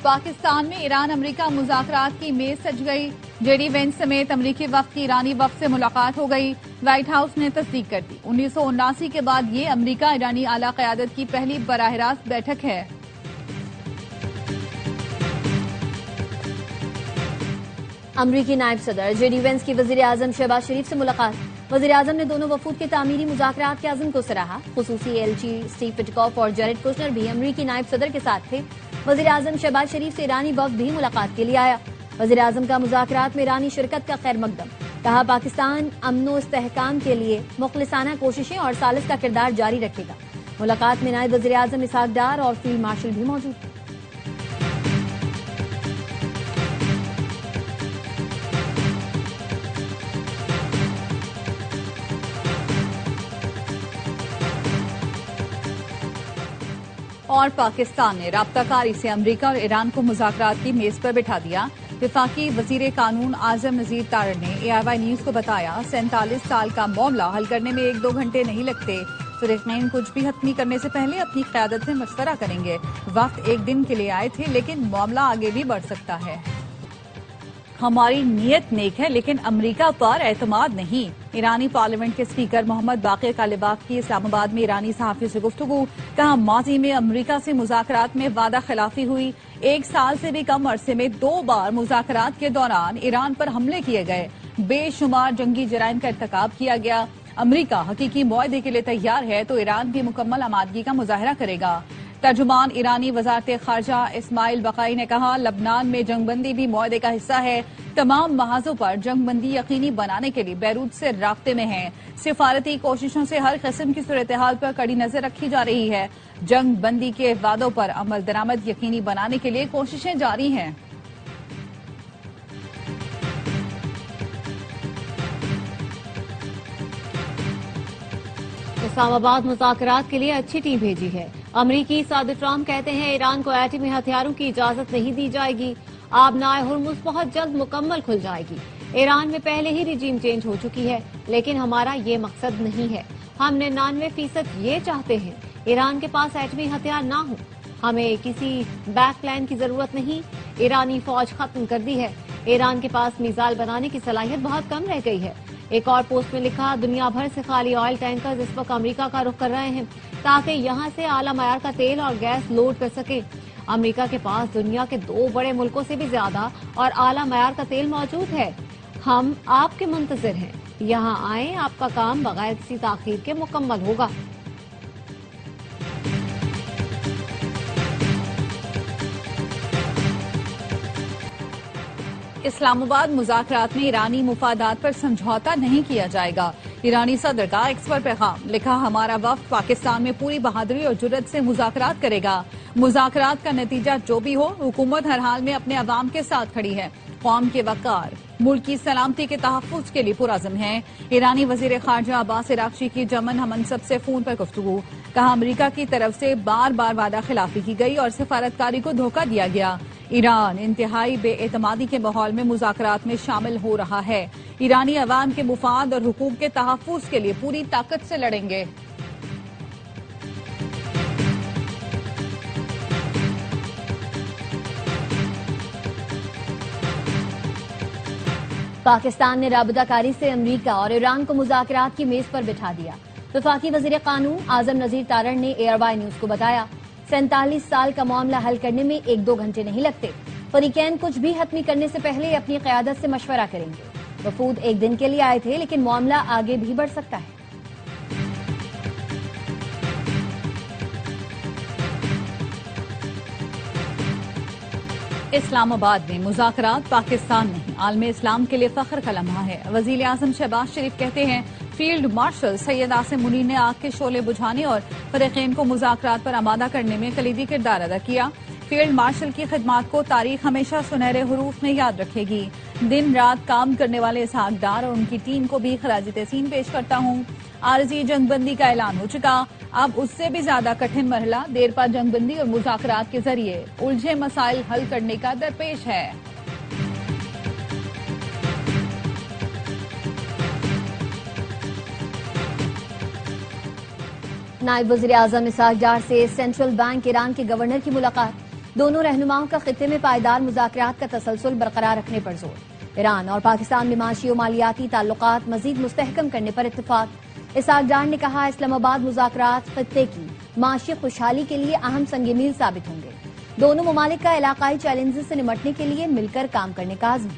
پاکستان میں ایران امریکہ مذاکرات کی میز سج گئی۔ جے ڈی وینس سمیت امریکی وفد کی ایرانی وفد سے ملاقات ہو گئی۔ وائٹ ہاؤس نے تصدیق کر دی۔ 1979 کے بعد یہ امریکہ ایرانی اعلیٰ قیادت کی پہلی براہ راست بیٹھک ہے۔ امریکی نائب صدر جے ڈی وینس کی وزیر اعظم شہباز شریف سے ملاقات۔ وزیر اعظم نے دونوں وفود کے تعمیری مذاکرات کے عزم کو سراہا۔ خصوصی ایلچی اسٹیو وٹکوف اور جیرڈ کوشنر بھی امریکی نائب صدر کے ساتھ تھے۔ وزیر اعظم شہباز شریف سے ایرانی وفد بھی ملاقات کے لیے آیا۔ وزیر اعظم کا مذاکرات میں ایرانی شرکت کا خیر مقدم۔ کہا پاکستان امن و استحکام کے لیے مخلصانہ کوششیں اور ثالث کا کردار جاری رکھے گا۔ ملاقات میں نائب وزیر اعظم اسحاق ڈار اور فیلڈ مارشل بھی موجود تھے۔ اور پاکستان نے رابطہ کاری سے امریکہ اور ایران کو مذاکرات کی میز پر بٹھا دیا۔ وفاقی وزیر قانون اعظم نذیر تارڑ نے اے آئی وائی نیوز کو بتایا 47 سال کا معاملہ حل کرنے میں 1-2 گھنٹے نہیں لگتے۔ فریقین کچھ بھی حتمی کرنے سے پہلے اپنی قیادت سے مشورہ کریں گے۔ وقت 1 دن کے لیے آئے تھے لیکن معاملہ آگے بھی بڑھ سکتا ہے۔ ہماری نیت نیک ہے لیکن امریکہ پر اعتماد نہیں۔ ایرانی پارلیمنٹ کے اسپیکر محمد باقر کالباف کی اسلام آباد میں ایرانی صحافی سے گفتگو۔ کہا ماضی میں امریکہ سے مذاکرات میں وعدہ خلافی ہوئی۔ 1 سال سے بھی کم عرصے میں 2 بار مذاکرات کے دوران ایران پر حملے کیے گئے۔ بے شمار جنگی جرائم کا ارتکاب کیا گیا۔ امریکہ حقیقی معاہدے کے لیے تیار ہے تو ایران بھی مکمل آمادگی کا مظاہرہ کرے گا۔ ترجمان ایرانی وزارت خارجہ اسماعیل بقائی نے کہا لبنان میں جنگ بندی بھی معاہدے کا حصہ ہے۔ تمام محاذوں پر جنگ بندی یقینی بنانے کے لیے بیروت سے رابطے میں ہیں۔ سفارتی کوششوں سے ہر قسم کی صورتحال پر کڑی نظر رکھی جا رہی ہے۔ جنگ بندی کے وعدوں پر عمل درآمد یقینی بنانے کے لیے کوششیں جاری ہیں۔ اسلام آباد مذاکرات کے لیے اچھی ٹیم بھیجی ہے۔ امریکی صدر ٹرمپ کہتے ہیں ایران کو ایٹمی ہتھیاروں کی اجازت نہیں دی جائے گی۔ آبنائے ہرمز بہت جلد مکمل کھل جائے گی۔ ایران میں پہلے ہی رجیم چینج ہو چکی ہے لیکن ہمارا یہ مقصد نہیں ہے۔ ہم 99% یہ چاہتے ہیں ایران کے پاس ایٹمی ہتھیار نہ ہوں۔ ہمیں کسی بیک پلان کی ضرورت نہیں۔ ایرانی فوج ختم کر دی ہے۔ ایران کے پاس میزائل بنانے کی صلاحیت بہت کم رہ گئی ہے۔ ایک اور پوسٹ میں لکھا دنیا بھر سے خالی آئل ٹینکرز اس وقت امریکہ کا رخ کر رہے ہیں تاکہ یہاں سے اعلیٰ معیار کا تیل اور گیس لوڈ کر سکیں۔ امریکہ کے پاس دنیا کے 2 بڑے ملکوں سے بھی زیادہ اور اعلیٰ معیار کا تیل موجود ہے۔ ہم آپ کے منتظر ہیں۔ یہاں آئیں، آپ کا کام بغیر کسی تاخیر کے مکمل ہوگا۔ اسلام آباد مذاکرات میں ایرانی مفادات پر سمجھوتا نہیں کیا جائے گا۔ ایرانی صدر کا ایکس پر پیغام۔ لکھا ہمارا وفد پاکستان میں پوری بہادری اور جرأت سے مذاکرات کرے گا۔ مذاکرات کا نتیجہ جو بھی ہو حکومت ہر حال میں اپنے عوام کے ساتھ کھڑی ہے۔ قوم کے وقار ملک کی سلامتی کے تحفظ کے لیے پرعزم ہے۔ ایرانی وزیر خارجہ عباس عراقچی کی جمن ہمنصب سے فون پر گفتگو۔ کہا امریکہ کی طرف سے بار بار وعدہ خلافی کی گئی اور سفارتکاری کو دھوکہ دیا گیا۔ ایران انتہائی بے اعتمادی کے ماحول میں مذاکرات میں شامل ہو رہا ہے۔ ایرانی عوام کے مفاد اور حقوق کے تحفظ کے لیے پوری طاقت سے لڑیں گے۔ پاکستان نے رابطہ کاری سے امریکہ اور ایران کو مذاکرات کی میز پر بٹھا دیا۔ وفاقی وزیر قانون اعظم نذیر تارڑ نے اے آئی وائی نیوز کو بتایا 47 سال کا معاملہ حل کرنے میں 1-2 گھنٹے نہیں لگتے۔ فریقین کچھ بھی حتمی کرنے سے پہلے اپنی قیادت سے مشورہ کریں گے۔ وفود 1 دن کے لیے آئے تھے لیکن معاملہ آگے بھی بڑھ سکتا ہے۔ اسلام آباد میں مذاکرات پاکستان نہیں عالم اسلام کے لیے فخر کا لمحہ ہے۔ وزیر اعظم شہباز شریف کہتے ہیں فیلڈ مارشل سید عاصم منیر نے آگ کے شعلے بجھانے اور فریقین کو مذاکرات پر آمادہ کرنے میں کلیدی کردار ادا کیا۔ فیلڈ مارشل کی خدمات کو تاریخ ہمیشہ سنہرے حروف میں یاد رکھے گی۔ دن رات کام کرنے والے اسحاق ڈار اور ان کی ٹیم کو بھی خراج تحسین پیش کرتا ہوں۔ عارضی جنگ بندی کا اعلان ہو چکا، اب اس سے بھی زیادہ کٹھن مرحلہ دیر پا جنگ بندی اور مذاکرات کے ذریعے الجھے مسائل حل کرنے کا درپیش ہے۔ نائب وزیر اعظم اسحاق ڈار سے سینٹرل بینک ایران کے گورنر کی ملاقات۔ دونوں رہنماؤں کا خطے میں پائیدار مذاکرات کا تسلسل برقرار رکھنے پر زور۔ ایران اور پاکستان میں معاشی و مالیاتی تعلقات مزید مستحکم کرنے پر اتفاق۔ اسحاق ڈار نے کہا اسلام آباد مذاکرات خطے کی معاشی خوشحالی کے لیے اہم سنگ میل ثابت ہوں گے۔ دونوں ممالک کا علاقائی چیلنجز سے نمٹنے کے لیے مل کر کام کرنے کا عزم۔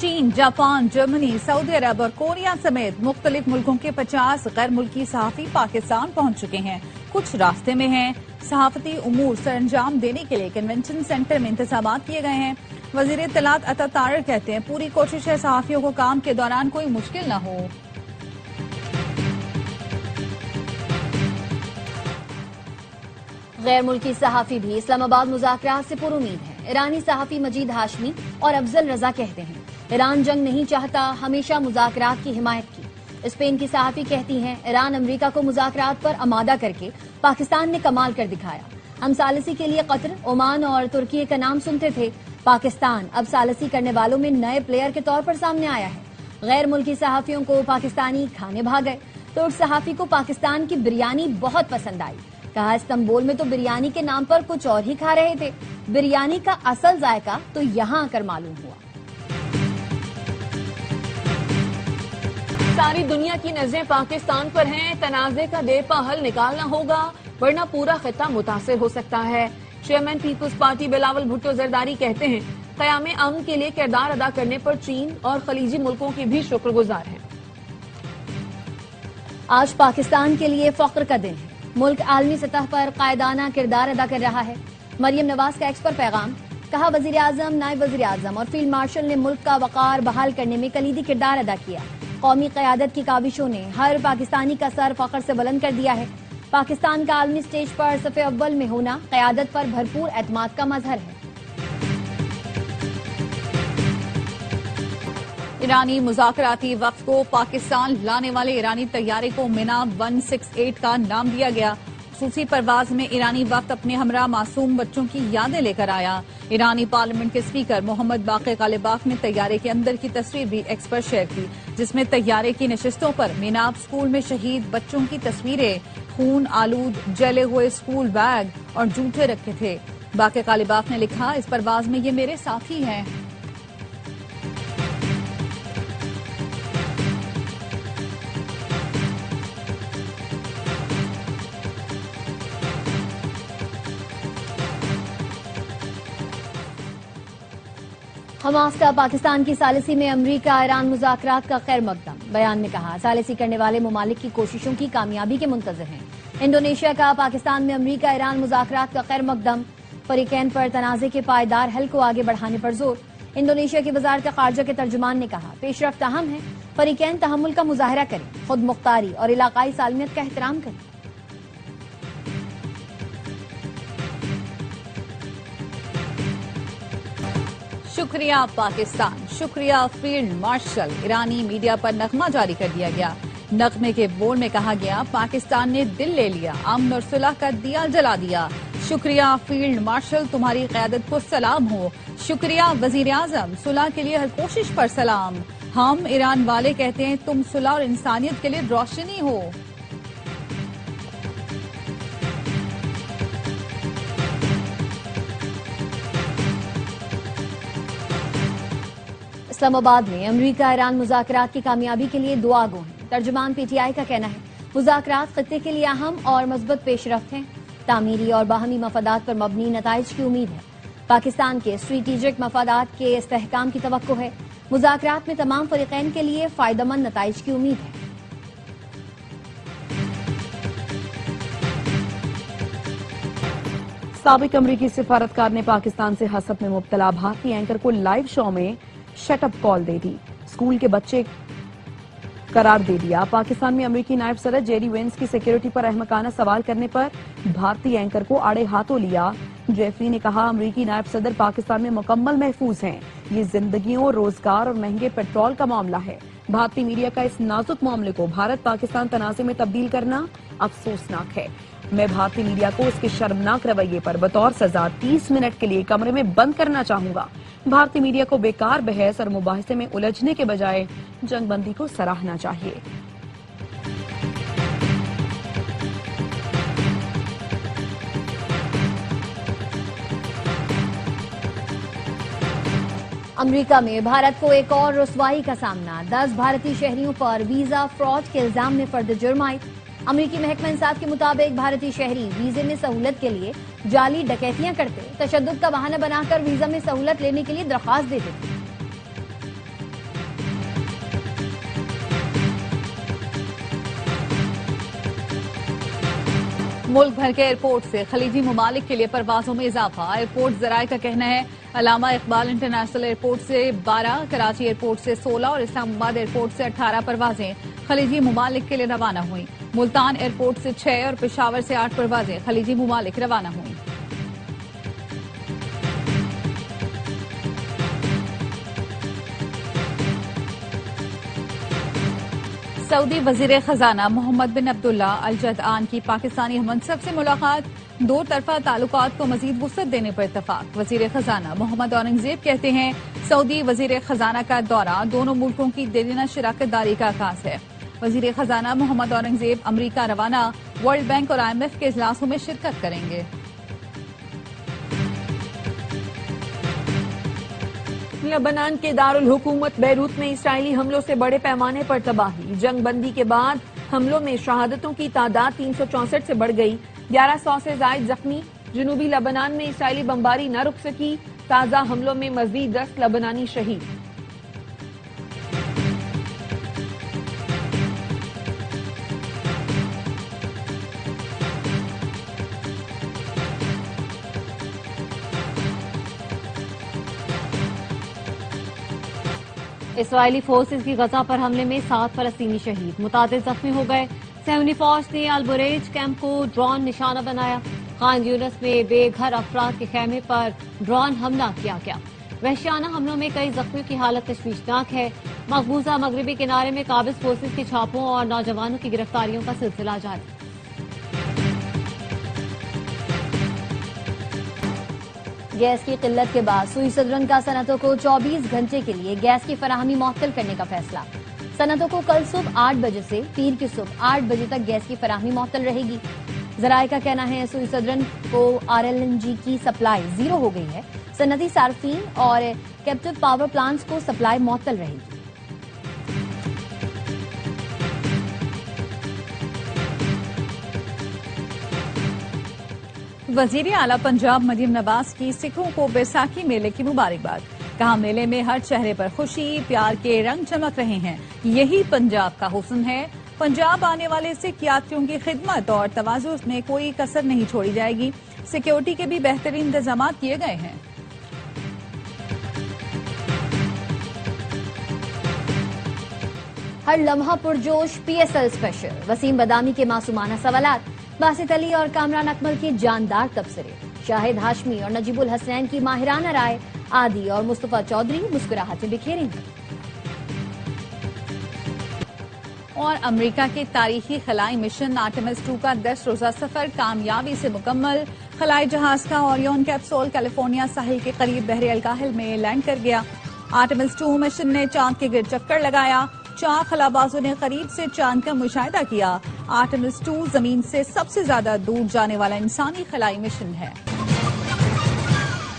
چین، جاپان، جرمنی، سعودی عرب اور کوریا سمیت مختلف ملکوں کے 50 غیر ملکی صحافی پاکستان پہنچ چکے ہیں۔ کچھ راستے میں ہیں۔ صحافتی امور سر انجام دینے کے لیے کنونشن سینٹر میں انتظامات کیے گئے ہیں۔ وزیر اطلاعات عطا طارق کہتے ہیں پوری کوشش ہے صحافیوں کو کام کے دوران کوئی مشکل نہ ہو۔ غیر ملکی صحافی بھی اسلام آباد مذاکرات سے پر امید ہیں۔ ایرانی صحافی مجید ہاشمی اور افضل رضا کہتے ہیں ایران جنگ نہیں چاہتا، ہمیشہ مذاکرات کی حمایت کی۔ اسپین کی صحافی کہتی ہیں ایران امریکہ کو مذاکرات پر آمادہ کر کے پاکستان نے کمال کر دکھایا۔ ہم ثالثی کے لیے قطر، عمان اور ترکی کا نام سنتے تھے، پاکستان اب ثالثی کرنے والوں میں نئے پلیئر کے طور پر سامنے آیا ہے۔ غیر ملکی صحافیوں کو پاکستانی کھانے بھاگئے۔ ترک صحافی کو پاکستان کی بریانی بہت پسند آئی، کہا استنبول میں تو بریانی کے نام پر کچھ اور ہی کھا رہے تھے، بریانی کا اصل ذائقہ تو یہاں آ کر معلوم ہوا۔ ساری دنیا کی نظریں پاکستان پر ہیں، تنازع کا دیر پا حل نکالنا ہوگا ورنہ پورا خطہ متاثر ہو سکتا ہے۔ Chairman Peoples Party Bilawal Bhutto Zardari کہتے ہیں قیام امن کے لیے کردار ادا کرنے پر چین اور خلیجی ملکوں کے بھی شکر گزار ہیں۔ آج پاکستان کے لیے فخر کا دن ہے، ملک عالمی سطح پر قائدانہ کردار ادا کر رہا ہے۔ مریم نواز کا ایکس پر پیغام، کہا وزیر اعظم، نائب وزیر اعظم اور فیلڈ مارشل نے ملک کا وقار بحال کرنے میں کلیدی کردار ادا کیا۔ قومی قیادت کی کاوشوں نے ہر پاکستانی کا سر فخر سے بلند کر دیا ہے۔ پاکستان کا عالمی سٹیج پر صف اول میں ہونا قیادت پر بھرپور اعتماد کا مظہر ہے۔ ایرانی مذاکراتی وفد کو پاکستان لانے والے ایرانی طیارے کو مینا 168 کا نام دیا گیا۔ خصوصی پرواز میں ایرانی وفد اپنے ہمراہ معصوم بچوں کی یادیں لے کر آیا۔ ایرانی پارلیمنٹ کے اسپیکر محمد باقر غالباف نے طیارے کے اندر کی تصویر بھی ایکس پر شیئر کی، جس میں طیارے کی نشستوں پر میناب اسکول میں شہید بچوں کی تصویریں، خون آلود جلے ہوئے اسکول بیگ اور جوتے رکھے تھے۔ باقر غالباف نے لکھا اس پرواز میں یہ میرے ساتھی ہیں۔ حماس کا پاکستان کی ثالثی میں امریکہ ایران مذاکرات کا خیر مقدم۔ بیان میں کہا ثالثی کرنے والے ممالک کی کوششوں کی کامیابی کے منتظر ہیں۔ انڈونیشیا کا پاکستان میں امریکہ ایران مذاکرات کا خیر مقدم، فریقین پر تنازع کے پائیدار حل کو آگے بڑھانے پر زور۔ انڈونیشیا کی وزارت خارجہ کے ترجمان نے کہا پیش رفت اہم ہے، فریقین تحمل کا مظاہرہ کریں، خود مختاری اور علاقائی سالمیت کا احترام کریں۔ شکریہ پاکستان، شکریہ فیلڈ مارشل۔ ایرانی میڈیا پر نغمہ جاری کر دیا گیا۔ نغمے کے بول میں کہا گیا پاکستان نے دل لے لیا، امن اور صلح کا دیا جلا دیا۔ شکریہ فیلڈ مارشل، تمہاری قیادت کو سلام ہو۔ شکریہ وزیر اعظم، صلح کے لیے ہر کوشش پر سلام۔ ہم ایران والے کہتے ہیں تم صلح اور انسانیت کے لیے روشنی ہو۔ اسلام آباد میں امریکہ ایران مذاکرات کی کامیابی کے لیے دعا گو ہیں۔ ترجمان پی ٹی آئی کا کہنا ہے مذاکرات خطے کے لیے اہم اور مثبت پیش رفت ہیں، تعمیری اور باہمی مفادات پر مبنی نتائج کی امید ہے۔ پاکستان کے اسٹریٹجک مفادات کے استحکام کی توقع ہے۔ مذاکرات میں تمام فریقین کے لیے فائدہ مند نتائج کی امید ہے۔ سابق امریکی سفارتکار نے پاکستان سے حسد میں مبتلا بھارتی اینکر کو لائیو شو میں شٹ اپ کال دے دی، اسکول کے بچے قرار دے دیا۔ پاکستان میں امریکی نائب صدر جیری وینس کی سیکیورٹی پر احمقانہ سوال کرنے پر بھارتی اینکر کو آڑے ہاتھوں لیا۔ جیفری نے کہا امریکی نائب صدر پاکستان میں مکمل محفوظ ہیں، یہ زندگیوں، روزگار اور مہنگے پیٹرول کا معاملہ ہے۔ بھارتی میڈیا کا اس نازک معاملے کو بھارت پاکستان تنازع میں تبدیل کرنا افسوسناک ہے۔ میں بھارتی میڈیا کو اس کے شرمناک رویے پر بطور سزا 30 منٹ کے لیے کمرے میں بند کرنا چاہوں گا۔ بھارتی میڈیا کو بیکار بحث اور مباحثے میں الجھنے کے بجائے جنگ بندی کو سراہنا چاہیے۔ امریکہ میں بھارت کو ایک اور رسوائی کا سامنا، 10 بھارتی شہریوں پر ویزا فراڈ کے الزام میں فرد جرم عائد۔ امریکی محکمہ انصاف کے مطابق بھارتی شہری ویزے میں سہولت کے لیے جعلی ڈکیتیاں کرتے، تشدد کا بہانہ بنا کر ویزا میں سہولت لینے کے لیے درخواست دیتے تھے۔ ملک بھر کے ایئرپورٹ سے خلیجی ممالک کے لیے پروازوں میں اضافہ۔ ایئرپورٹ ذرائع کا کہنا ہے علامہ اقبال انٹرنیشنل ایئرپورٹ سے 12، کراچی ایئرپورٹ سے 16 اور اسلام آباد ایئرپورٹ سے 18 پروازیں خلیجی ممالک کے لیے روانہ ہوئیں۔ ملتان ایئرپورٹ سے 6 اور پشاور سے 8 پروازیں خلیجی ممالک روانہ ہوئیں۔ سعودی وزیر خزانہ محمد بن عبداللہ الجدعان کی پاکستانی منصب سے ملاقات، دو طرفہ تعلقات کو مزید وسعت دینے پر اتفاق۔ وزیر خزانہ محمد اورنگزیب کہتے ہیں سعودی وزیر خزانہ کا دورہ دونوں ملکوں کی دیرینہ شراکت داری کا آغاز ہے۔ وزیر خزانہ محمد اورنگزیب امریکہ روانہ، ورلڈ بینک اور IMF کے اجلاسوں میں شرکت کریں گے۔ لبنان کے دارالحکومت بیروت میں اسرائیلی حملوں سے بڑے پیمانے پر تباہی۔ جنگ بندی کے بعد حملوں میں شہادتوں کی تعداد 364 سے بڑھ گئی، 1100 سے زائد زخمی۔ جنوبی لبنان میں اسرائیلی بمباری نہ رک سکی، تازہ حملوں میں مزید 10 لبنانی شہید۔ اسرائیلی فورسز کی غزہ پر حملے میں 7 فلسطینی شہید، متعدد زخمی ہو گئے۔ صہیونی فوج نے البریج کیمپ کو ڈرون نشانہ بنایا۔ خان یونس میں بے گھر افراد کے خیمے پر ڈرون حملہ کیا گیا۔ وحشیانہ حملوں میں کئی زخمیوں کی حالت تشویشناک ہے۔ مقبوضہ مغربی کنارے میں قابض فورسز کے چھاپوں اور نوجوانوں کی گرفتاریوں کا سلسلہ جاری۔ گیس کی قلت کے بعد سوئی سدرن کا صنعتوں کو 24 گھنٹے کے لیے گیس کی فراہمی معطل کرنے کا فیصلہ۔ صنعتوں کو کل صبح 8 بجے سے پیر کی صبح 8 بجے تک گیس کی فراہمی معطل رہے گی۔ ذرائع کا کہنا ہے سوئی سدرن کو RLNG کی سپلائی زیرو ہو گئی ہے۔ صنعتی صارفین اور کیپٹیو پاور پلانٹس کو سپلائی معطل رہے گی۔ وزیر اعلیٰ پنجاب مریم نواز کی سکھوں کو بیساکھی میلے کی مبارکباد۔ کہا میلے میں ہر چہرے پر خوشی، پیار کے رنگ چمک رہے ہیں، یہی پنجاب کا حسن ہے۔ پنجاب آنے والے سکھ یاتریوں کی خدمت اور تواضع میں کوئی کسر نہیں چھوڑی جائے گی۔ سیکیورٹی کے بھی بہترین انتظامات کیے گئے ہیں۔ ہر لمحہ پرجوش PSL اسپیشل، وسیم بدامی کے معصومانہ سوالات، باسط علی اور کامران اکمل کے جاندار تبصرے، شاہد ہاشمی اور نجیب الحسنین کی ماہرانہ رائے، عادی اور مصطفیٰ چودھری مسکراہٹیں بکھیریں گے۔ اور امریکہ کے تاریخی خلائی مشن آرٹیمس 2 کا 10 روزہ سفر کامیابی سے مکمل۔ خلائی جہاز کا اوریون کیپسول کیلیفورنیا ساحل کے قریب بحر الکاہل میں لینڈ کر گیا۔ آرٹیمس 2 مشن نے چاند کے گرد چکر لگایا۔ 4 خلابازوں نے قریب سے چاند کا مشاہدہ کیا۔ آرٹیمس 2 زمین سے سب سے زیادہ دور جانے والا انسانی خلائی مشن ہے۔